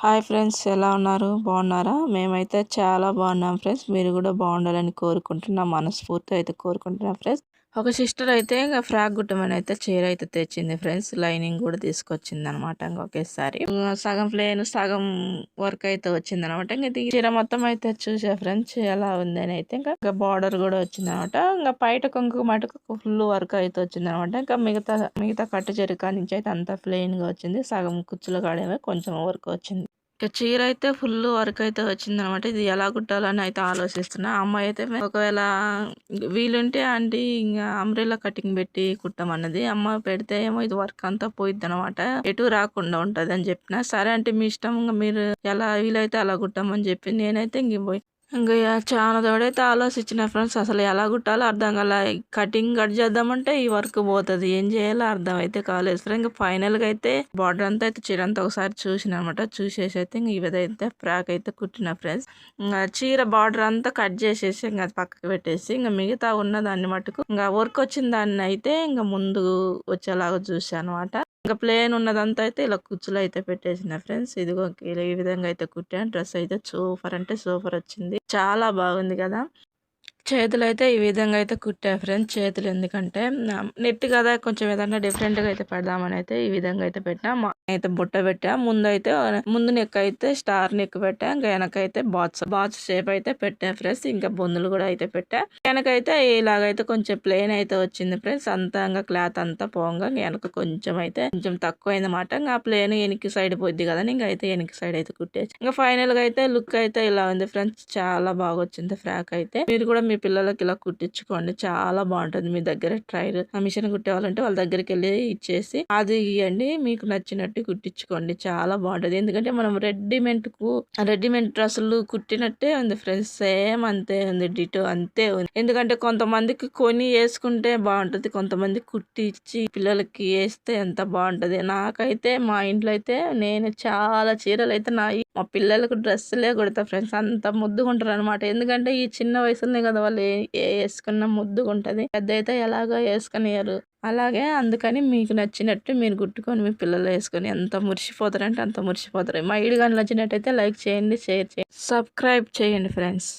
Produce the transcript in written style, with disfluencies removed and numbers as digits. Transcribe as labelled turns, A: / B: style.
A: Hi friends, ఎలా ఉన్నారు? బాగున్నారా? మేమైతే చాలా బాగున్నాం ఫ్రెండ్స్. మీరు కూడా బాగుండాలని కోరుకుంటున్నాం, మనస్ఫూర్తిగా అయితే కోరుకుంటున్నాం ఫ్రెండ్స్. ఒక సిస్టర్ అయితే ఇంకా ఫ్రాక్ కుట్టమని అయితే చీర అయితే తెచ్చింది ఫ్రెండ్స్. లైనింగ్ కూడా తీసుకొచ్చింది అనమాట. ఇంకా ఒకేసారి సగం ప్లేన్ సగం వర్క్ అయితే వచ్చింది అనమాట. ఇంకా ఈ చీర మొత్తం అయితే చూసా ఫ్రెండ్స్ ఎలా ఉందని అయితే ఇంకా బార్డర్ కూడా వచ్చింది అనమాట. ఇంకా పైట కొంగు మటుకు ఫుల్ వర్క్ అయితే వచ్చింది అనమాట. ఇంకా మిగతా కట్టు చెరుక నుంచి అయితే అంతా ప్లెయిన్ గా వచ్చింది. సగం కుచ్చులు కాడేమో కొంచెం వర్క్ వచ్చింది. ఇక చీర అయితే ఫుల్ వర్క్ అయితే వచ్చింది అనమాట. ఇది ఎలా కుట్టాలని అయితే ఆలోచిస్తున్నా. అమ్మాయి అయితే ఒకవేళ వీలుంటే ఆంటీ ఇంకా అంబ్రెల్లా కటింగ్ పెట్టి కుట్టమన్నది. అమ్మ పెడితే ఏమో ఇది వర్క్ అంతా పోయిద్ది అనమాట, ఎటు రాకుండా ఉంటది అని చెప్పిన. సరే అంటే మీ ఇష్టం, ఇంకా మీరు ఎలా వీలైతే అలా కుట్టమని చెప్పి నేనైతే ఇంకా చాలా తోడైతే ఆలోచించిన ఫ్రెండ్స్. అసలు ఎలా కుట్టాలో అర్థం కాల. కటింగ్ కట్ చేద్దామంటే ఈ వర్క్ పోతుంది, ఏం చేయాలో అర్థం అయితే కాలేదు ఫ్రెండ్స్. ఇంకా ఫైనల్గా అయితే బార్డర్ అంతా అయితే చీర అంతా ఒకసారి చూసిన అనమాట. చూసేసి అయితే ఇంక ఈ విధంగా ఫ్రాక్ అయితే కుట్టిన ఫ్రెండ్స్. ఇంకా చీర బార్డర్ అంతా కట్ చేసేసి ఇంకా అది పక్కకు పెట్టేసి ఇంకా మిగతా ఉన్న దాన్ని మటుకు ఇంకా వర్క్ వచ్చిన దాన్ని అయితే ఇంకా ముందు వచ్చేలాగా చూసాను అనమాట. ఇంకా ప్లేన్ ఉన్నదంతా అయితే ఇలా కుచ్చులు అయితే పెట్టేసిన ఫ్రెండ్స్. ఇదిగో ఈ విధంగా అయితే కుట్టాను. డ్రెస్ అయితే సూపర్ అంటే సూపర్ వచ్చింది, చాలా బాగుంది కదా. చేతులు అయితే ఈ విధంగా అయితే కుట్టా ఫ్రెండ్స్. చేతులు ఎందుకంటే నెట్ కదా, కొంచెం ఏదన్నా డిఫరెంట్గా అయితే పెడదామని అయితే ఈ విధంగా అయితే పెట్టా. అయితే బుట్ట పెట్టా. ముందు నెక్ అయితే స్టార్ నెక్ పెట్టా. ఇంకా వెనకైతే బాక్స్ షేప్ అయితే పెట్టా ఫ్రెండ్స్. ఇంకా బొందులు కూడా అయితే పెట్టా. వెనకైతే ఇలాగైతే కొంచెం ప్లెయిన్ అయితే వచ్చింది ఫ్రెండ్స్. అంతా ఇంకా క్లాత్ అంతా పోగా వెనక కొంచెం తక్కువ అయిందన్నమాట. ఇంకా ప్లేన్ వెనక్కి సైడ్ పోద్ది కదా, ఇంకా అయితే వెనక్కి సైడ్ అయితే కుట్టేసి ఇంకా ఫైనల్ గా అయితే లుక్ అయితే ఇలా ఉంది ఫ్రెండ్స్. చాలా బాగా వచ్చింది ఫ్రాక్ అయితే. మీరు కూడా మీ పిల్లలకి ఇలా కుట్టించుకోండి, చాలా బాగుంటుంది. మీ దగ్గర మిషన్ కుట్టేవాళ్ళంటే వాళ్ళ దగ్గరికి వెళ్ళి ఇచ్చేసి అది ఇవ్వండి, మీకు నచ్చినట్టు కుట్టించుకోండి, చాలా బాగుంటది. ఎందుకంటే మనం రెడీమేడ్ డ్రెస్సులు కుట్టినట్టే ఉంది ఫ్రెండ్స్. సేమ్ అంతే ఉంది, డిటో అంతే ఉంది. ఎందుకంటే కొంతమందికి కొని వేసుకుంటే బాగుంటది, కొంతమంది కుట్టించి పిల్లలకి వేస్తే ఎంత బాగుంటది. నాకైతే మా ఇంట్లో అయితే నేను చాలా చీరలు అయితే మా పిల్లలకు డ్రెస్సులే కుడతా ఫ్రెండ్స్. అంత ముద్దుగా ఉంటారు అనమాట. ఎందుకంటే ఈ చిన్న వయసులోనే కదా వాళ్ళు వేసుకున్న ముద్దుగా ఉంటది. పెద్ద అయితే ఎలాగో వేసుకునేయారు. అలాగే అందుకని మీకు నచ్చినట్టు మీరు కుట్టుకొని మీ పిల్లలు వేసుకొని ఎంత మురిసిపోతారంటే అంత మురిసిపోతారు. మా వీడియో కానీ నచ్చినట్టయితే లైక్ చేయండి, షేర్ చేయండి, సబ్స్క్రైబ్ చేయండి ఫ్రెండ్స్.